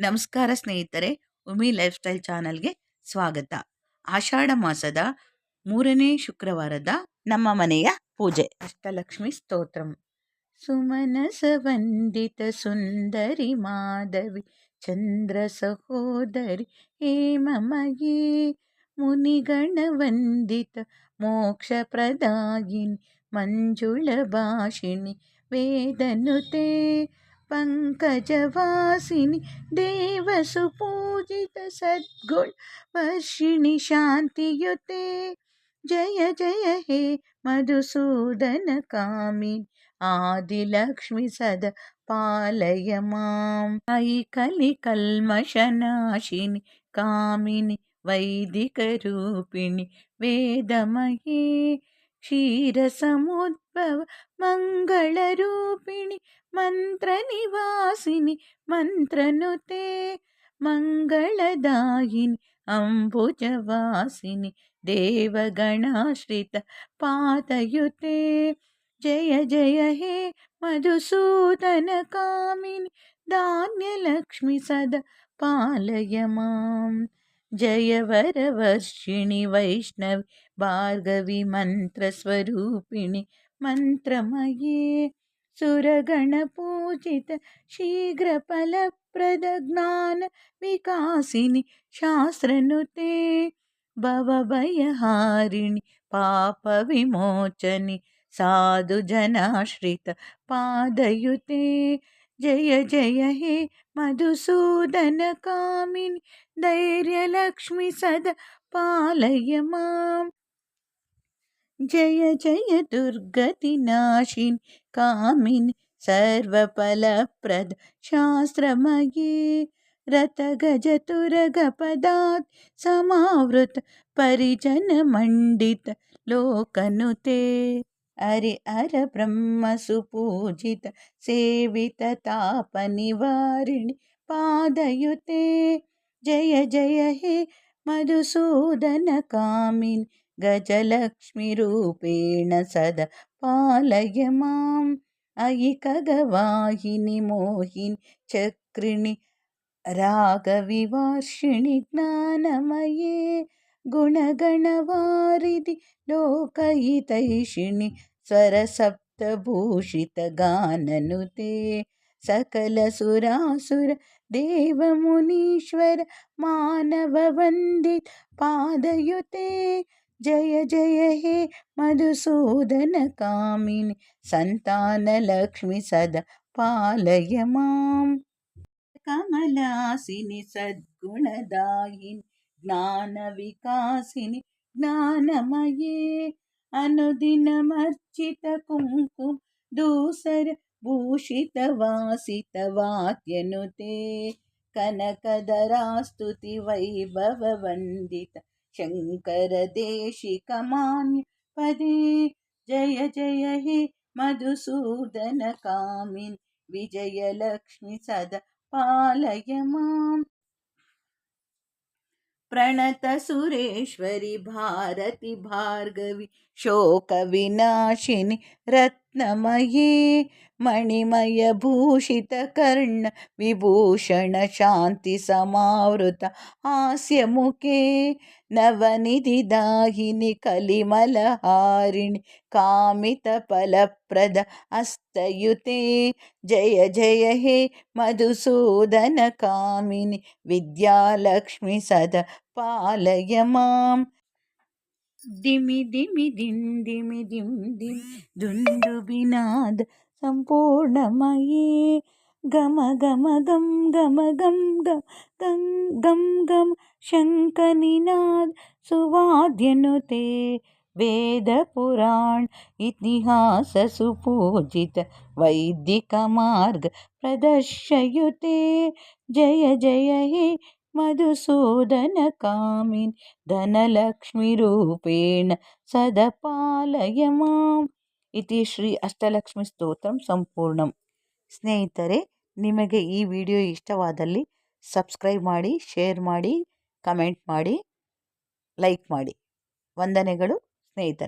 ನಮಸ್ಕಾರ ಸ್ನೇಹಿತರೆ, ಉಮಿ life style ಚಾನಲ್ಗೆ ಸ್ವಾಗತ. ಆಷಾಢ ಮಾಸದ 3ನೇ ಶುಕ್ರವಾರದ ನಮ್ಮ ಮನೆಯ ಪೂಜೆ ಅಷ್ಟಲಕ್ಷ್ಮಿ ಸ್ತೋತ್ರಂ. ಸುಮನಸ ವಂದಿತ ಸುಂದರಿ ಮಾಧವಿ ಚಂದ್ರ ಸಹೋದರಿ ಹೇಮಮಯೇ ಮುನಿಗಣ ವಂದಿತ ಮೋಕ್ಷ ಪ್ರದಾಯಿನಿ ಮಂಜುಳ ಭಾಷಿಣಿ ವೇದನುತೆ पंकजवासिनी देवसुपूजित सद्गुण वर्षिणि शांतियुते जय जय हे मधुसूदन कामिनी आदिलक्ष्मी सदा पालय माम्. अयि कलिकल्मषनाशिनि कामिनि वैदिकरूपिणि वेदमये क्षीरसमुद्भव मङ्गलरूपिणि मन्त्रनिवासिनि मन्त्रनुते मङ्गलदायिनि अम्बुजवासिनि देवगणाश्रित पादयुते जय जय हे मधुसूदन कामिनि धान्यलक्ष्मी सदा पालय माम्. जय वरवर्षिणि वैष्णवी भार्गवी मन्त्रस्वरूपिणि मन्त्रमये सुरगणपूजित शीघ्रफलप्रद ज्ञान विकासिनि शास्त्रनुते भवभयहारिणि पापविमोचनि साधुजनाश्रित पादयुते जय जय हे मधुसूदन कामिनि धैर्यलक्ष्मी सदा पालय माम्. जय जय दुर्गतिनाशिनि कामिनि सर्वफलप्रद शास्त्रमये रथगजतुरगपदात् समावृत परिजनमण्डित लोकनुते हरि हर ब्रह्म सुपूजित सेवित तापनिवारिणि पादयुते जय जय हे मधुसूदन कामिनि गजलक्ष्मी रूपेण सदा पालय माम्. अयि खगवाहिनि मोहिनि चक्रिणि रागविवर्षिणि ज्ञानमये गुणगणवारिधि लोकहितैषिणि स्वरसप्तभूषित गाननुते सकलसुरासुर देवमुनीश्वर मानववन्दित पादयुते जय जय हे मधुसूदन कामिनि संतानलक्ष्मी सदा पालय माम्. कमलासिनि सद्गुणदायिनि ज्ञानविकासिनि ज्ञानमये अनुदिनमर्चित कुङ्कुम दूसर भूषित वासित वाद्यनुते कनकधरास्तुति वैभव वन्दित शंकर देशिक मान्य पदे जय जय हे मधुसूदन कामिनि विजयलक्ष्मी सदा पालय माम्. प्रणत सुरेश्वरी भारती भार्गवी शोकविनाशिनि रत्नमये मणिमय भूषित कर्ण विभूषण शांति समावृत हास्यमुखे नवनिधिदायिनि कलिमलहारिणि कामितफलप्रद हस्तयुते जय जय हे मधुसूदन कामिनि विद्यालक्ष्मी सदा पालय माम्. दिमि दिमि दिं दिमि दिं दिं दुन्दुभिनाद सम्पूर्णमये गम गम गम गम गम गम गम गम गम शङ्खनिनाद सुवाद्यनुते वेद पुराण इतिहास सुपूजित वैदिक मार्ग प्रदर्शयुते जय जय हे मधुसूदन कामिनि धनलक्ष्मी रूपेण सदा पालय माम्. इति ಶ್ರೀ ಅಷ್ಟಲಕ್ಷ್ಮಿ ಸ್ತೋತ್ರಂ ಸಂಪೂರ್ಣಂ. ಸ್ನೇಹಿತರೆ, ನಿಮಗೆ ಈ ವಿಡಿಯೋ ಇಷ್ಟವಾದಲ್ಲಿ ಸಬ್ಸ್ಕ್ರೈಬ್ ಮಾಡಿ, ಶೇರ್ ಮಾಡಿ, ಕಮೆಂಟ್ ಮಾಡಿ, ಲೈಕ್ ಮಾಡಿ. ವಂದನೆಗಳು ಸ್ನೇಹಿತರೆ.